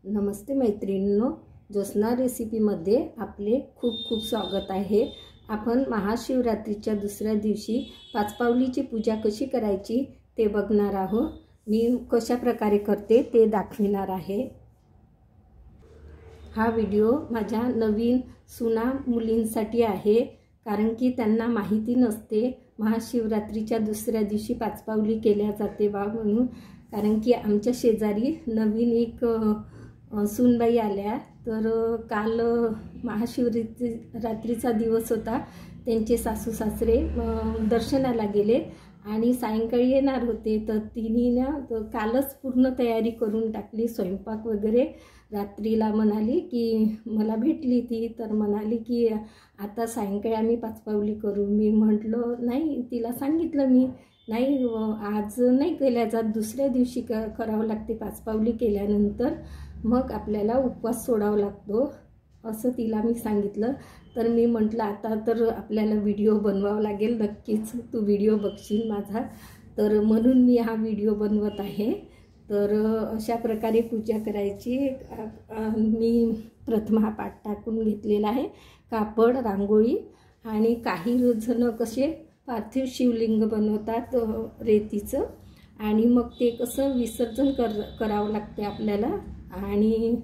नमस्ते मैत्रिणींनो, ज्योत्स्ना रेसिपीमध्ये आपले खूप खूप स्वागत आहे। आपण महाशिवरात्रीच्या दुसऱ्या दिवशी पाचपावलीची पूजा कशी करायची ते बघणार आहोत। मी कशा प्रकारे करते ते दाखविणार आहे। हा व्हिडिओ माझ्या नवीन सुना मुलींसाठी आहे, कारण की त्यांना माहिती नसते महाशिवरात्रीच्या दुसऱ्या दिवशी पाचपावली केल्या जाते बा म्हणून। कारण की आमच्या शेजारी नवीन एक सूनबाई आल्या, तर काल महाशिवरात्रीचा दिवस होता। त्यांचे सासू सासरे दर्शनाला गेले आणि सायंकाळी येणार होते, तर तिने ना कालच पूर्ण तयारी करून टाकली, स्वयंपाक वगैरे। रात्रीला म्हणाली की मला भेटली ती, तर म्हणाली की आता सायंकाळी आम्ही पाचपावली करू। मी म्हटलं नाही, तिला सांगितलं मी नाही, आज नाही केल्या जात, दुसऱ्या दिवशी करावं लागते। पाचपावली केल्यानंतर मग आपल्याला उपवास सोडावा लागतो, असं तिला मी सांगितलं। तर मी म्हटलं आता तर आपल्याला व्हिडिओ बनवावा लागेल, नक्कीच तू व्हिडिओ बघशील माझा, तर म्हणून मी हा व्हिडिओ बनवत आहे। तर अशा प्रकारे पूजा करायची। मी प्रथम हा पाट टाकून घेतलेला आहे, कापड, रांगोळी, आणि काही जण कसे पार्थिव शिवलिंग बनवतात रेतीचं, आणि मग ते कसं विसर्जन करावं लागते आपल्याला। आणि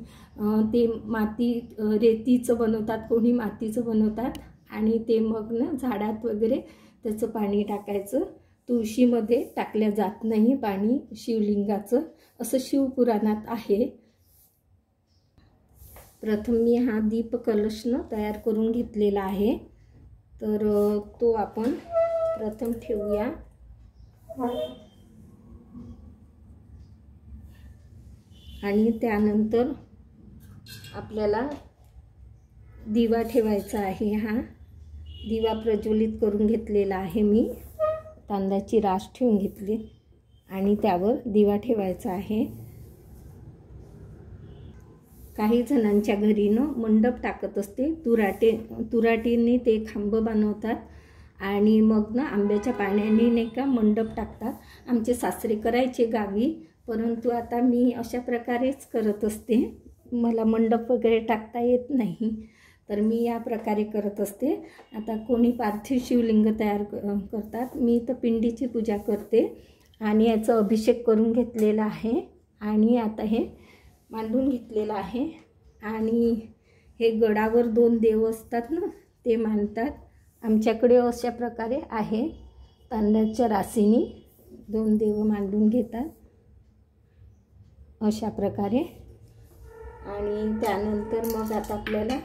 ते माती रेतीचं बनवतात, कोणी मातीचं बनवतात, आणि ते मग ना झाडात वगैरे त्याचं पाणी टाकायचं। तुळशीमध्ये टाकल्या जात नाही पाणी शिवलिंगाचं, असं शिवपुराणात आहे। प्रथम मी हा दीप कलशनं तयार करून घेतलेला आहे, तर तो आपण प्रथम ठेवूया। आणि त्यानंतर आपल्याला दिवा ठेवायचा आहे। हा दिवा प्रज्वलित करून घेतलेला आहे मी, तांदळाची रास ठेवून घेतली आणि त्यावर दिवा ठेवायचा आहे। काही जणांच्या घरी मंडप टाकत असते, तुराटीने ते खांब बनवतात आणि मग आंब्याच्या पाण्याने नाही का मंडप टाकतात। आमचे सासरे करायचे गावी, परंतु आता मी अशा प्रकारेच करत असते। मला मंडप वगैरे टाकता येत नाही, तर मी या प्रकारे करत असते। आता कोणी पार्थिव शिवलिंग तयार करतात, मी तर पिंडीची पूजा करते आणि याचा अभिषेक करून घेतलेला आहे। आणि आता हे मांडून घेतलेलं आहे, आणि हे गडावर 2 देव असतात ना, ते मांडतात। आमच्याकडे अशा प्रकारे आहे, तांदळाच्या राशीने 2 देव मांडून घेतात अशा प्रकारे। आणि त्यानंतर मग आता आपल्याला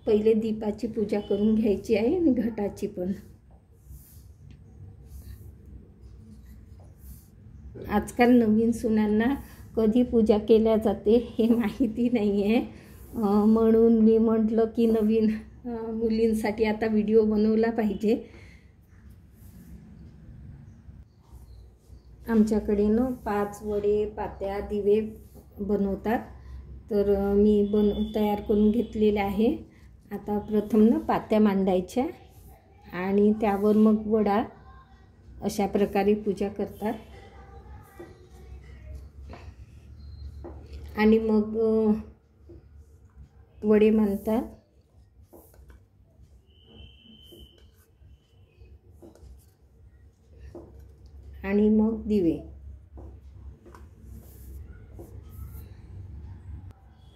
पहिले दीपाची पूजा करून घ्यायची आहे आणि घटाची पण। आजकाल नवीन सुनांना कधी पूजा केल्या जाते हे माहिती नाही आहे, म्हणून मी म्हटलं की नवीन मुलींसाठी आता व्हिडिओ बनवला पाहिजे। आमच्याकडे 5 वडे, पात्या, दिवे बनवतात, तर मी तयार करून घेतलेले आहे। आता प्रथम पात्या मांडायच्या आणि त्यावर मग वडा, अशा प्रकारे पूजा करतात। आणि मग वडे मांडतात, आणि मग दिवे।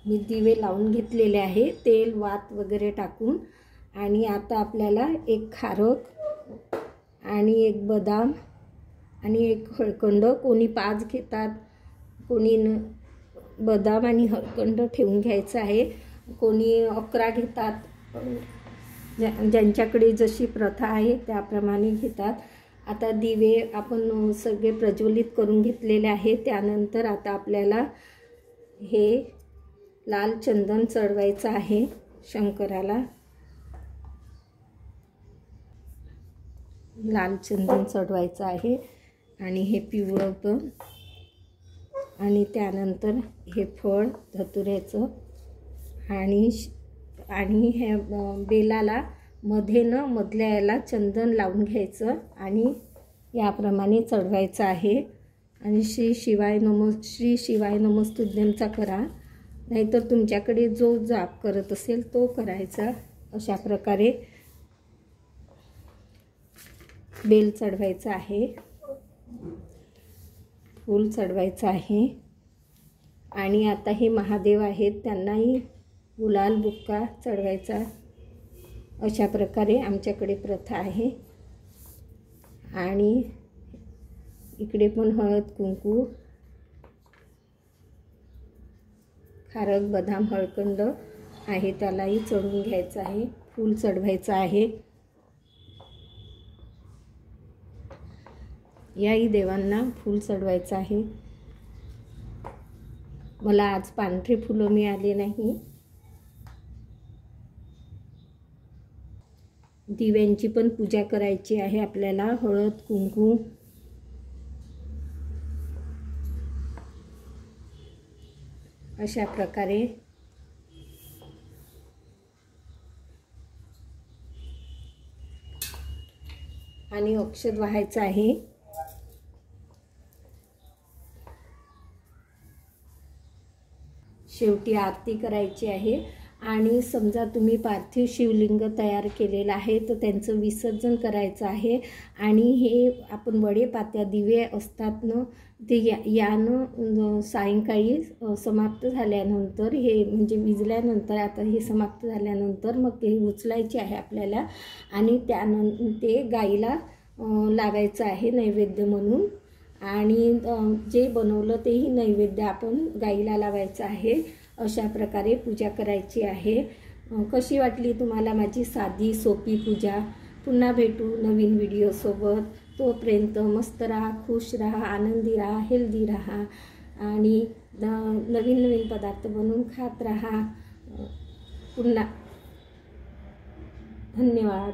मी दिवे लावून घेतलेले आहे, तेल वात वगैरे टाकून। आणि आता आपल्याला एक खारक आणि एक बदाम आणि एक हळकंड, कोणी 5 घेतात, कोणी बदाम आणि हळकंड ठेवून घ्यायचं आहे, कोणी 11 घेतात, ज्यांच्याकडे जशी प्रथा आहे त्याप्रमाणे घेतात। आता दिवे आपण सगळे प्रज्वलित करून घेतलेले आहे। त्यानंतर आता आपल्याला हे लाल चंदन चढवायचं आहे शंकराला। लाल चंदन चढवायचं आहे, आणि हे पिवळं पण, आणि त्यानंतर हे फळ धतुऱ्याचं, आणि हे बेलाला मध्ये मधल्या याला चंदन लावून घ्यायचं आणि याप्रमाणे चढवायचं आहे। आणि श्री शिवाय नमस्तुभ्यमचा करा, नाहीतर तुमच्याकडे जो जाप करत असेल तो करायचा। अशा प्रकारे बेल चढवायचं आहे, फूल चढवायचं आहे। आणि आता हे महादेव आहेत त्यांनाही गुलाल बुक्का चढवायचा। अशा प्रकारे आमच्याकडे प्रथा आहे। आणि इकडे पण हळद कुंकू, खारक बदाम हळकंड आहे त्यालाही चढवून घ्यायचं आहे, फूल चढवायचं आहे। याही देवांना फूल चढवायचं आहे। मला आज पांढरे फुलं मिळाले नाही। दिव्यांची पण पूजा करायची आहे आपल्याला, हळद कुंकू अशा प्रकारे आणि अक्षत वाहायचं आहे। शेवटी आरती करायची आहे। आणि समजा तुम्ही पार्थिव शिवलिंग तयार केलेलं आहे तर त्यांचं विसर्जन करायचं आहे। आणि हे आपण वडे पात्या दिवे असतात ना ते यानं सायंकाळी समाप्त झाल्यानंतर, हे म्हणजे विजल्यानंतर, आता हे समाप्त झाल्यानंतर मग ते उचलायचे आहे आपल्याला आणि ते गाईला लावायचं आहे नैवेद्य म्हणून। आणि जे बनवलं तेही नैवेद्य आपण गाईला लावायचं आहे। अशा प्रकारे पूजा करायची आहे। कशी वाटली तुम्हाला माझी साधी सोपी पूजा? पुन्हा भेटू नवीन व्हिडिओसोबत। तोपर्यंत मस्त राहा, खुश राहा, आनंदी राहा, हेल्दी राहा आणि नवीन नवीन पदार्थ बनवून खात राहा। पुन्हा धन्यवाद।